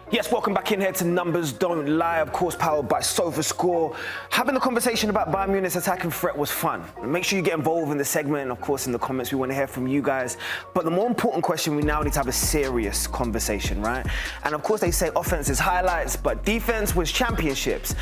Yes, welcome back in here to Numbers Don't Lie, of course, powered by Sofascore. Having the conversation about Bayern Munich's attacking threat was fun. Make sure you get involved in the segment, and of course, in the comments, we want to hear from you guys. But the more important question, we now need to have a serious conversation, right? And of course, they say offense is highlights, but defense was championships.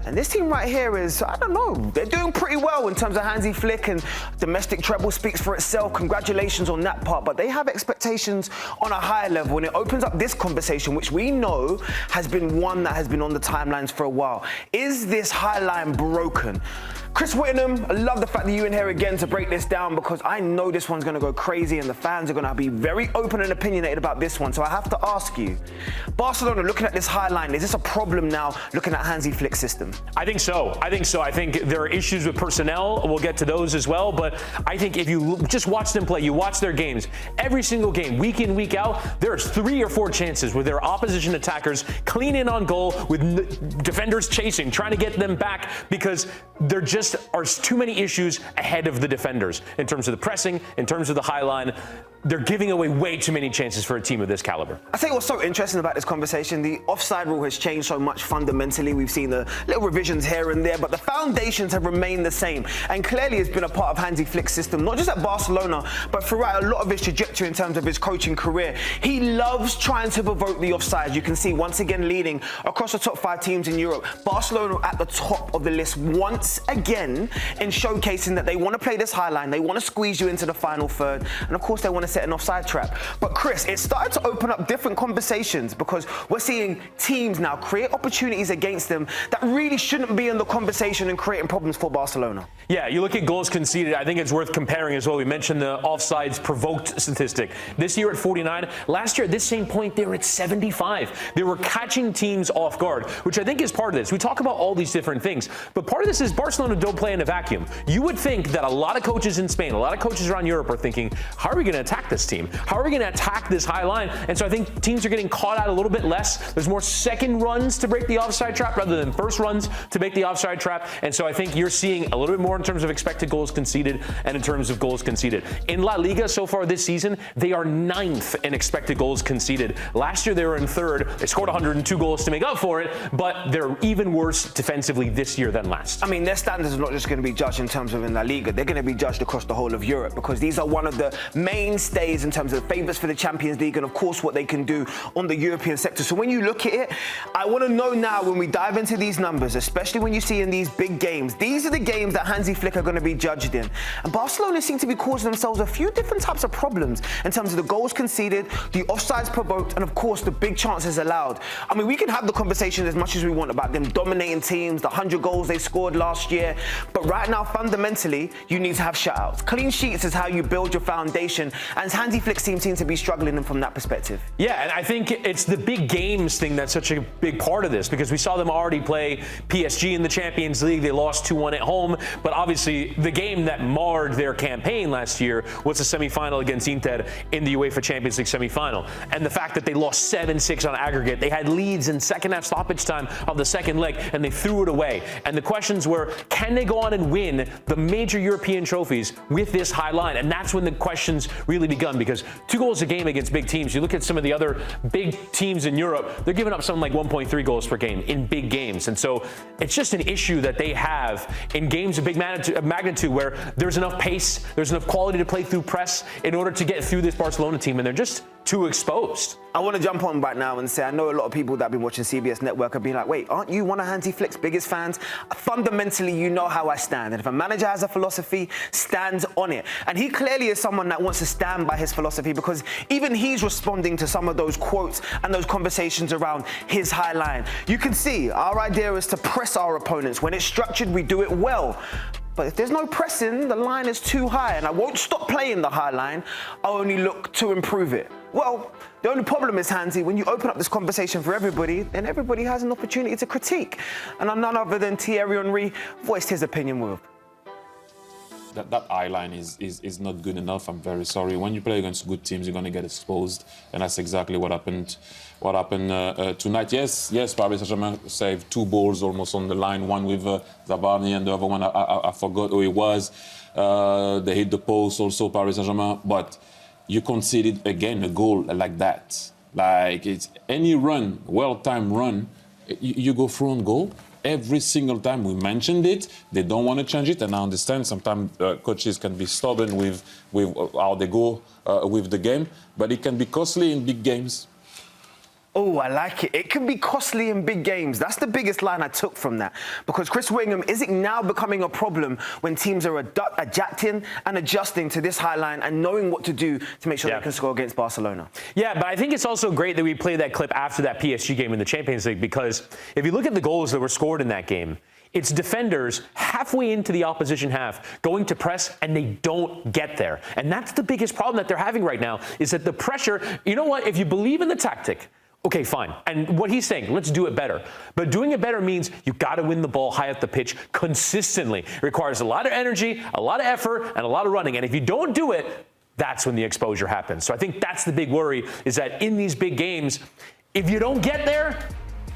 And this team right here is, I don't know, they're doing pretty well in terms of Hansi Flick, and domestic treble speaks for itself. Congratulations on that part, but they have expectations on a higher level, and it opens up this conversation, which we know has been one that has been on the timelines for a while. Is this high line broken? Chris Wittyngham, I love the fact that you're in here again to break this down, because I know this one's going to go crazy and the fans are going to be very open and opinionated about this one. So I have to ask you, Barcelona, looking at this high line, is this a problem now looking at Hansi Flick's system? I think so. I think there are issues with personnel. We'll get to those as well. But I think if you just watch them play, you watch their games, every single game, week in, week out, there's 3 or 4 chances where their opposition attackers clean in on goal with defenders chasing, trying to get them back, because there just are too many issues ahead of the defenders in terms of the pressing, in terms of the high line. They're giving away way too many chances for a team of this caliber. I think what's so interesting about this conversation, the offside rule has changed so much fundamentally. We've seen the little revisions here and there, but the foundations have remained the same. And clearly it's been a part of Hansi Flick's system, not just at Barcelona, but throughout a lot of his trajectory in terms of his coaching career. He loves trying to provoke the offside. You can see once again leading across the top 5 teams in Europe. Barcelona at the top of the list once again in showcasing that they want to play this high line, they want to squeeze you into the final third, and of course they want to set an offside trap. But Chris, it started to open up different conversations, because we're seeing teams now create opportunities against them that really shouldn't be in the conversation and creating problems for Barcelona. Yeah, you look at goals conceded, I think it's worth comparing as well. We mentioned the offsides provoked statistic. This year at 49, last year at this same point they were at 75. They were catching teams off guard, which I think is part of this. We talk about all these different things, but part of this is Barcelona don't play in a vacuum. You would think that a lot of coaches in Spain, a lot of coaches around Europe are thinking, how are we going to attack this team? How are we going to attack this high line? And so I think teams are getting caught out a little bit less. There's more second runs to break the offside trap rather than first runs to make the offside trap. And so I think you're seeing a little bit more in terms of expected goals conceded and in terms of goals conceded. In La Liga so far this season, they are 9th in expected goals conceded. Last year they were in 3rd. They scored 102 goals to make up for it, but they're even worse defensively this year than last. I mean, their standards are not just going to be judged in terms of in La Liga. They're going to be judged across the whole of Europe, because these are one of the mainstays in terms of favourites for the Champions League and, of course, what they can do on the European sector. So when you look at it, I want to know now, when we dive into these numbers, especially when you see in these big games, these are the games that Hansi Flick are going to be judged in. And Barcelona seem to be causing themselves a few different types of problems in terms of the goals conceded, the offsides provoked, and, of course, the big chances allowed. I mean, we can have the conversation as much as we want about them dominating teams, the 100 goals they scored last year, but right now, fundamentally, you need to have shutouts. Clean sheets is how you build your foundation, and Hansi Flick's team seems to be struggling from that perspective. Yeah, and I think it's the big games thing that's such a big part of this, because we saw them already play PSG in the Champions League. They lost 2-1 at home, but obviously the game that marred their campaign last year was the semi-final against Inter in the UEFA Champions League semi-final. And the fact that they lost 7-6 on aggregate, they had leads in second half stoppage time of the second leg, and they threw it away. And the questions were, can they go on and win the major European trophies with this high line? And that's when the questions really begun, because 2 goals a game against big teams. You look at some of the other big teams in Europe, they're giving up something like 1.3 goals per game in big games. And so it's just an issue that they have in games of big magnitude where there's enough pace, there's enough quality to play through press in order to get through this Barcelona team, and they're just too exposed. I want to jump on right now and say, I know a lot of people that have been watching CBS Network have been like, wait, aren't you one of Hansi Flick's biggest fans? Fundamentally, you know how I stand. And if a manager has a philosophy, stands on it. And he clearly is someone that wants to stand by his philosophy, because even he's responding to some of those quotes and those conversations around his high line. You can see our idea is to press our opponents. When it's structured, we do it well. But if there's no pressing, the line is too high, and I won't stop playing the high line. I'll only look to improve it. Well, the only problem is, Hansi, when you open up this conversation for everybody, then everybody has an opportunity to critique. And none other than Thierry Henry voiced his opinion with. That eye line is not good enough. I'm very sorry. When you play against good teams, you're going to get exposed, and that's exactly what happened. Tonight. Yes, Paris Saint-Germain saved 2 balls almost on the line. One with Zabarny, and the other one I forgot who it was. They hit the post also, Paris Saint-Germain, but you conceded again a goal like that. Like, it's any run, well-timed run, you go through on goal. Every single time we mentioned it, they don't want to change it, and I understand sometimes coaches can be stubborn with how they go with the game, but it can be costly in big games. Oh, I like it. It can be costly in big games. That's the biggest line I took from that. Because Chris Wittyngham, is it now becoming a problem when teams are adapting and adjusting to this high line and knowing what to do to make sure they can score against Barcelona? Yeah, but I think it's also great that we played that clip after that PSG game in the Champions League, because if you look at the goals that were scored in that game, it's defenders halfway into the opposition half going to press, and they don't get there. And that's the biggest problem that they're having right now, is that the pressure, you know what, if you believe in the tactic, okay, fine. And what he's saying, let's do it better. But doing it better means you got to win the ball high up the pitch consistently. It requires a lot of energy, a lot of effort, and a lot of running. And if you don't do it, that's when the exposure happens. So I think that's the big worry, is that in these big games, if you don't get there,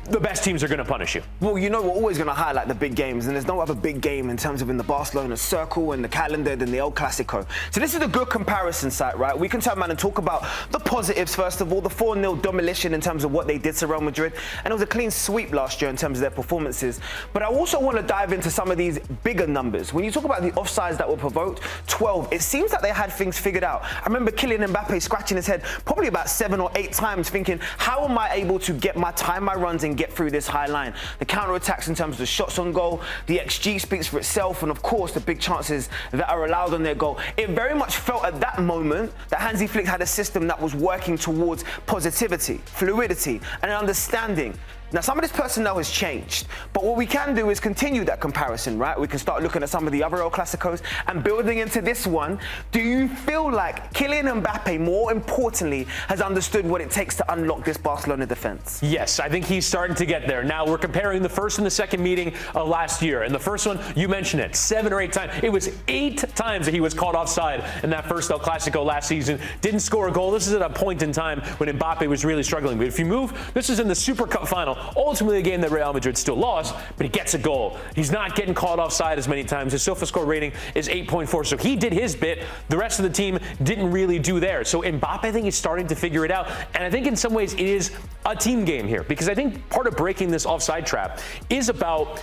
the best teams are going to punish you. Well, you know, we're always going to highlight the big games, and there's no other big game in terms of in the Barcelona circle and the calendar than the El Clásico. So this is a good comparison site, right? We can turn around and talk about the positives, first of all, the 4-0 demolition in terms of what they did to Real Madrid, and it was a clean sweep last year in terms of their performances. But I also want to dive into some of these bigger numbers. When you talk about the offsides that were provoked, 12, it seems that they had things figured out. I remember Kylian Mbappe scratching his head probably about 7 or 8 times thinking, how am I able to get my runs and get through this high line? The counter-attacks in terms of the shots on goal, the XG speaks for itself, and of course the big chances that are allowed on their goal. It very much felt at that moment that Hansi Flick had a system that was working towards positivity, fluidity, and an understanding. Now, some of this personnel has changed, but what we can do is continue that comparison, right? We can start looking at some of the other El Clásicos and building into this one. Do you feel like Kylian Mbappe, more importantly, has understood what it takes to unlock this Barcelona defense? Yes, I think he's starting to get there. Now, we're comparing the first and the second meeting of last year. And the first one, you mentioned it, 7 or 8 times. It was 8 times that he was caught offside in that first El Clásico last season. Didn't score a goal. This is at a point in time when Mbappe was really struggling. But if you move, this is in the Super Cup final. Ultimately a game that Real Madrid still lost, but he gets a goal. He's not getting caught offside as many times. His Sofascore rating is 8.4, so he did his bit. The rest of the team didn't really do theirs. So Mbappe, I think, is starting to figure it out. And I think in some ways it is a team game here, because I think part of breaking this offside trap is about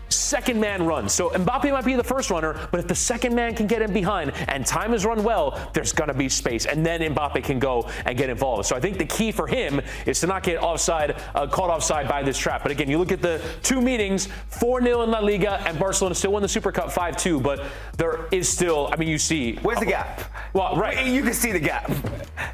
second man runs. So Mbappe might be the first runner, but if the second man can get in behind and time is run well, there's going to be space, and then Mbappe can go and get involved. So I think the key for him is to not get offside, caught offside by this trap. But again, you look at the 2 meetings, 4-0 in La Liga, and Barcelona still won the Super Cup 5-2, but there is still, I mean, you see. Where's the gap? Well, right. You can see the gap.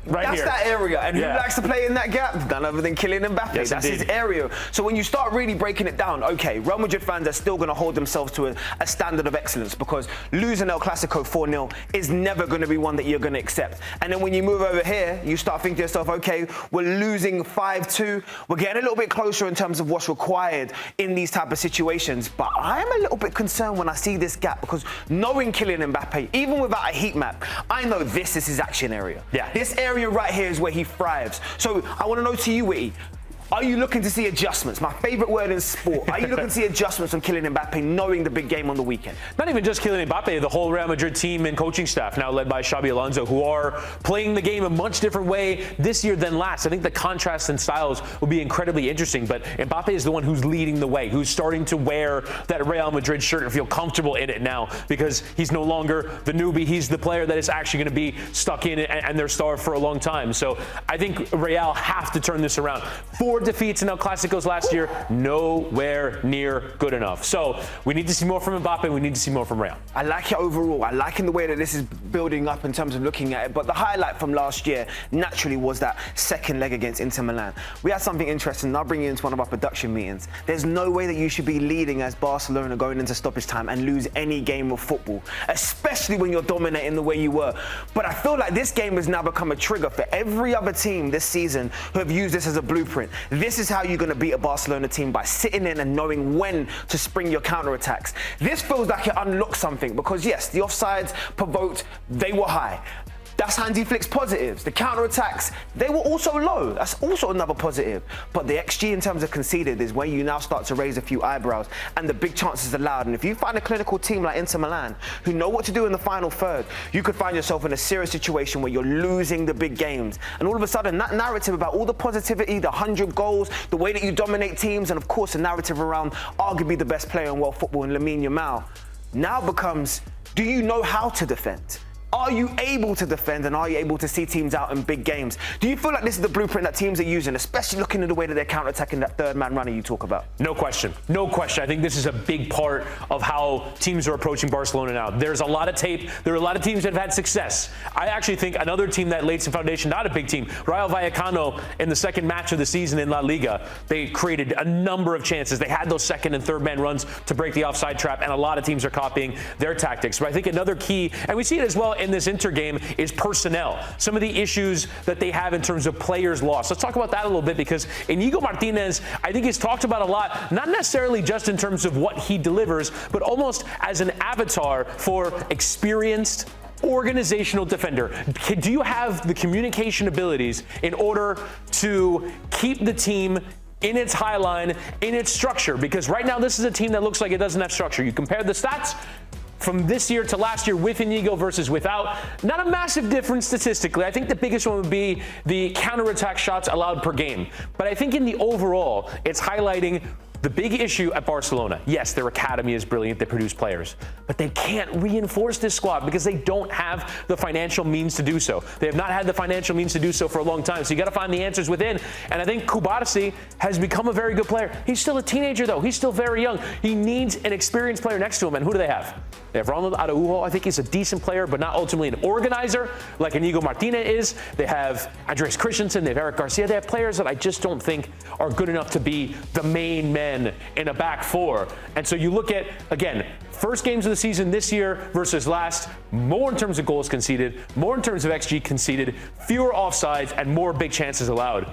Right That's here. that area. And who likes to play in that gap? None other than Kylian Mbappe. Yes, that's indeed. his area. So when you start really breaking it down, okay, Real Madrid fans are still going to hold themselves to a standard of excellence, because losing El Clásico 4-0 is never going to be one that you're going to accept. And then when you move over here, you start thinking to yourself, okay, we're losing 5-2. We're getting a little bit closer in terms of what's required in these type of situations. But I'm a little bit concerned when I see this gap, because knowing Kylian Mbappe, even without a heat map, I know this is his action area. Yeah. This area right here is where he thrives. So I want to know to you, Witty, are you looking to see adjustments? My favorite word in sport. Are you looking to see adjustments from Kylian Mbappe, knowing the big game on the weekend? Not even just Kylian Mbappe, the whole Real Madrid team and coaching staff, now led by Xabi Alonso, who are playing the game a much different way this year than last. I think the contrast in styles will be incredibly interesting, but Mbappe is the one who's leading the way, who's starting to wear that Real Madrid shirt and feel comfortable in it now, because he's no longer the newbie. He's the player that is actually going to be stuck in it and their star for a long time. So I think Real have to turn this around. 4 defeats in El Clásicos last year, nowhere near good enough. So we need to see more from Mbappe. We need to see more from Real. I like it overall. I like in the way that this is building up in terms of looking at it. But the highlight from last year naturally was that second leg against Inter Milan. We had something interesting, and I'll bring you into one of our production meetings. There's no way that you should be leading as Barcelona going into stoppage time and lose any game of football, especially when you're dominating the way you were. But I feel like this game has now become a trigger for every other team this season who have used this as a blueprint. This is how you're going to beat a Barcelona team, by sitting in and knowing when to spring your counter-attacks. This feels like it unlocks something, because yes, the offsides provoked, they were high. That's Hansi Flick's positives. The counter-attacks, they were also low. That's also another positive. But the XG in terms of conceded is where you now start to raise a few eyebrows and the big chances allowed. And if you find a clinical team like Inter Milan who know what to do in the final third, you could find yourself in a serious situation where you're losing the big games. And all of a sudden, that narrative about all the positivity, the 100 goals, the way that you dominate teams, and of course, the narrative around arguably the best player in world football in Lamine Yamal, now becomes, do you know how to defend? Are you able to defend, and are you able to see teams out in big games? Do you feel like this is the blueprint that teams are using, especially looking at the way that they're counter-attacking that third-man runner you talk about? No question. No question. I think this is a big part of how teams are approaching Barcelona now. There's a lot of tape. There are a lot of teams that have had success. I actually think another team that laid some foundation, not a big team, Rayo Vallecano, in the second match of the season in La Liga, they created a number of chances. They had those second and third man runs to break the offside trap, and a lot of teams are copying their tactics. But I think another key, and we see it as well in this Inter game, is personnel. Some of the issues that they have in terms of players lost. Let's talk about that a little bit, because Iñigo Martínez, I think, is talked about a lot, not necessarily just in terms of what he delivers, but almost as an avatar for experienced organizational defender. Do you have the communication abilities in order to keep the team in its high line, in its structure? Because right now this is a team that looks like it doesn't have structure. You compare the stats from this year to last year with Iñigo versus without, not a massive difference statistically. I think the biggest one would be the counterattack shots allowed per game. But I think in the overall, it's highlighting the big issue at Barcelona. Yes, their academy is brilliant, they produce players, but they can't reinforce this squad because they don't have the financial means to do so. They have not had the financial means to do so for a long time, so you got to find the answers within. And I think Kubarsi has become a very good player. He's still a teenager though, he's still very young. He needs an experienced player next to him, and who do they have? They have Ronald Araujo. I think he's a decent player, but not ultimately an organizer like Iñigo Martínez is. They have Andreas Christensen, they have Eric Garcia. They have players that I just don't think are good enough to be the main men in a back four. And so you look at, again, first games of the season this year versus last, more in terms of goals conceded, more in terms of XG conceded, fewer offsides, and more big chances allowed.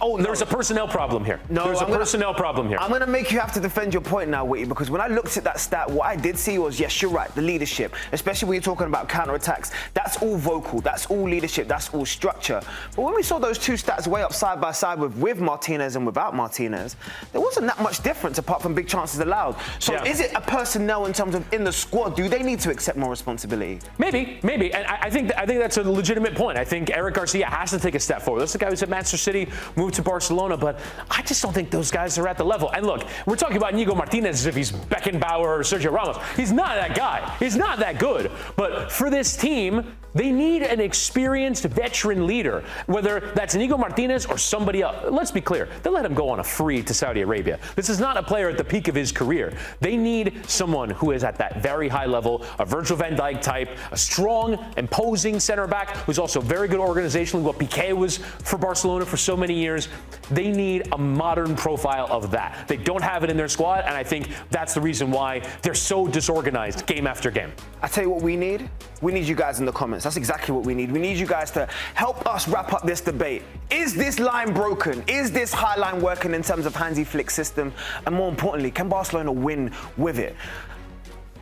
Oh, no. There's a personnel problem here. There's a personnel problem here. I'm going to make you have to defend your point now, Witty, because when I looked at that stat, what I did see was, yes, you're right, the leadership, especially when you're talking about counterattacks, that's all vocal, that's all leadership, that's all structure. But when we saw those two stats way up side by side with Martinez and without Martinez, there wasn't that much difference apart from big chances allowed. So is it a personnel in terms of in the squad? Do they need to accept more responsibility? Maybe. And I think that's a legitimate point. I think Eric Garcia has to take a step forward. That's the guy who's at Manchester City, moved to Barcelona, but I just don't think those guys are at the level. And look, we're talking about Iñigo Martínez as if he's Beckenbauer or Sergio Ramos. He's not that guy. He's not that good. But for this team, they need an experienced veteran leader, whether that's Iñigo Martínez or somebody else. Let's be clear, they let him go on a free to Saudi Arabia. This is not a player at the peak of his career. They need someone who is at that very high level, a Virgil van Dijk type, a strong, imposing center back who's also very good organizationally, what Piqué was for Barcelona for so many years. They need a modern profile of that. They don't have it in their squad, and I think that's the reason why they're so disorganized game after game. I tell you what we need. We need you guys in the comments. That's exactly what we need. We need you guys to help us wrap up this debate. Is this line broken? Is this high line working in terms of Hansi Flick's system? And more importantly, can Barcelona win with it?